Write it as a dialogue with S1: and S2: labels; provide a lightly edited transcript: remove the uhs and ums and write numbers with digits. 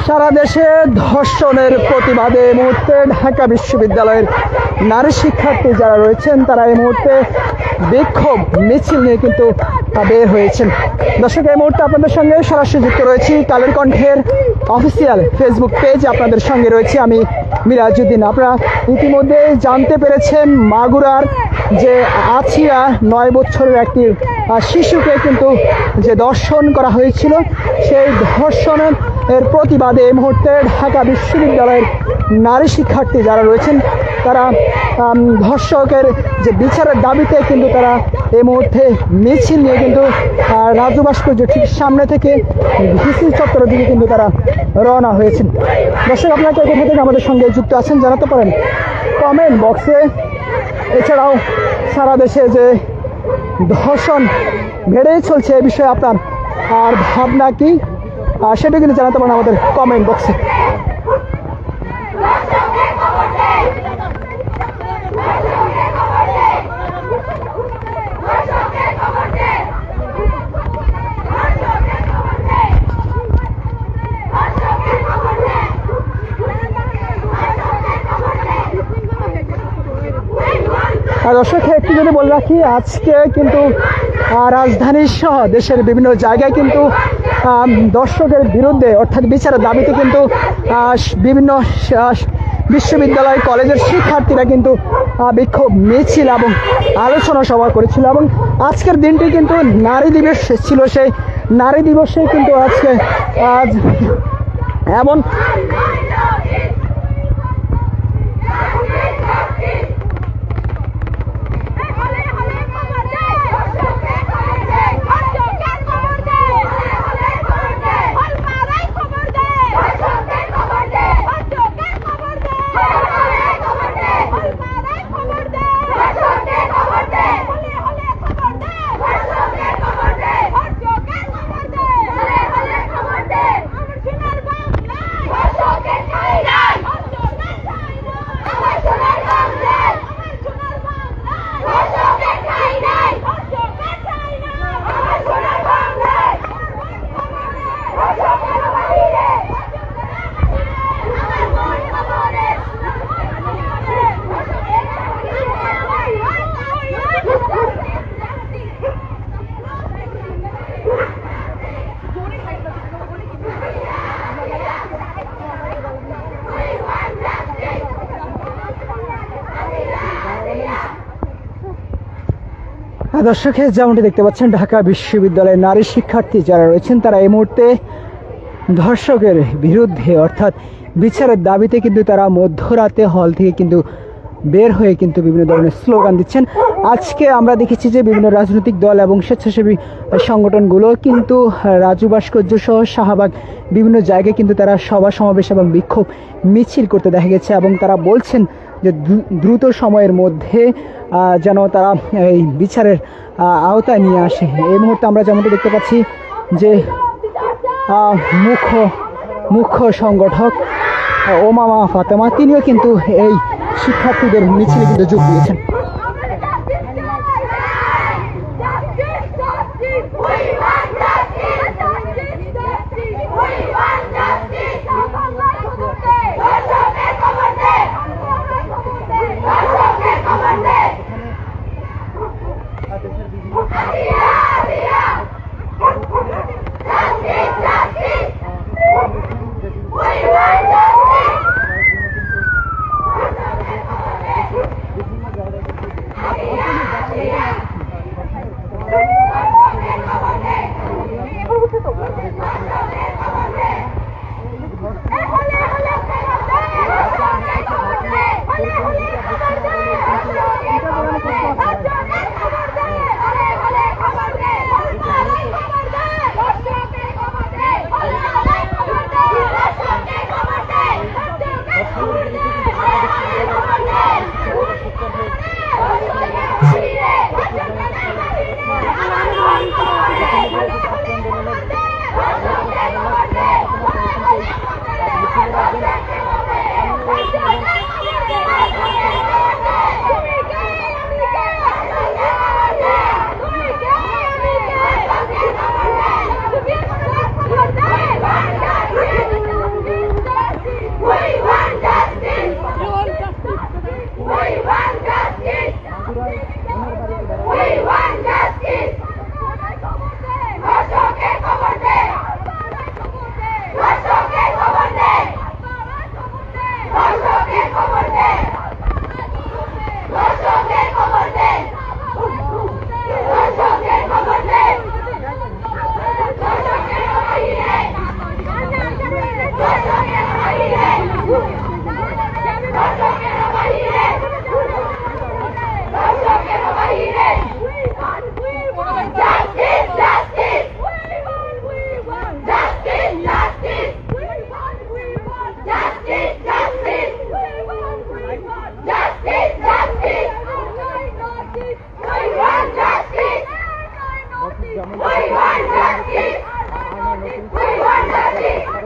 S1: সারা দেশে ধর্ষণের প্রতিবাদে এই মুহূর্তে ঢাকা বিশ্ববিদ্যালয়ের নারী শিক্ষার্থী যারা রয়েছেন তারা এই মুহূর্তে বিক্ষোভ মিছিল নিয়ে কিন্তু বের হয়েছেন। দর্শক, এই মুহূর্তে আপনাদের সঙ্গে সরাসরি যুক্ত রয়েছি কালের কণ্ঠের অফিসিয়াল ফেসবুক পেজ। আপনাদের সঙ্গে রয়েছি আমি মিরাজউদ্দিন। আপনারা ইতিমধ্যে জানতে পেরেছেন মাগুরার যে আছিয়া 9 বছরের একটি শিশুকে কিন্তু যে ধর্ষণ করা হয়েছিল, সেই ধর্ষণের প্রতিবাদে এই মুহূর্তে ঢাকা বিশ্ববিদ্যালয়ের নারী শিক্ষার্থী যারা রয়েছেন তারা ধর্ষকের যে বিচারের দাবিতে কিন্তু তারা এই মুহূর্তে মিছিল নিয়ে কিন্তু রাজু ভাস্কর্য ঠিক সামনে থেকে ভিসি চত্বরের দিকে কিন্তু তারা রওনা হয়েছেন। দর্শক, আপনারা কোথা থেকে আমাদের সঙ্গে যুক্ত আছেন জানাতে পারেন কমেন্ট বক্সে। এছাড়াও সারা দেশে যে ধর্ষণ বেড়েই চলছে এ বিষয়ে আপনার আর ভাবনা কি সেটা কিন্তু জানাতে পারেন আমাদের কমেন্ট বক্সে। দর্শক, একটু যদি বলে রাখি, আজকে কিন্তু রাজধানী সহ দেশের বিভিন্ন জায়গায় কিন্তু দর্শকের বিরুদ্ধে অর্থাৎ বিচারের দাবিতে কিন্তু বিভিন্ন বিশ্ববিদ্যালয় কলেজের শিক্ষার্থীরা কিন্তু বিক্ষোভ মিছিল এবং আলোচনা সভা করেছিল। এবং আজকের দিনটি কিন্তু নারী দিবস ছিল। সেই নারী দিবসে কিন্তু আজকে এমন দর্শক, যেমনটি দেখতে পাচ্ছেন ঢাকা বিশ্ববিদ্যালয়ের নারী শিক্ষার্থী যারা রয়েছেন তারা এই মুহূর্তে ধর্ষকের বিরুদ্ধে অর্থাৎ বিচারের দাবিতে কিন্তু তারা মধ্যরাতে হল থেকে কিন্তু বের হয়ে কিন্তু বিভিন্ন ধরনের স্লোগান দিচ্ছেন। আজকে আমরা দেখেছি যে বিভিন্ন রাজনৈতিক দল এবং স্বেচ্ছাসেবী সংগঠনগুলো কিন্তু রাজু ভাস্কর্য সহ শাহবাগ বিভিন্ন জায়গায় কিন্তু তারা সভা সমাবেশ এবং বিক্ষোভ মিছিল করতে দেখা গেছে এবং তারা বলছেন যে দ্রুত সময়ের মধ্যে যেন তারা এই বিচারের আওতায় নিয়ে আসে। এই মুহূর্তে আমরা যেমনটি দেখতে পাচ্ছি যে মুখ্য সংগঠক ওমামা ফাতেমা তিনিও কিন্তু এই শিক্ষার্থীদের মিছিলে কিন্তু যোগ দিয়েছেন।
S2: We want justice! We want justice!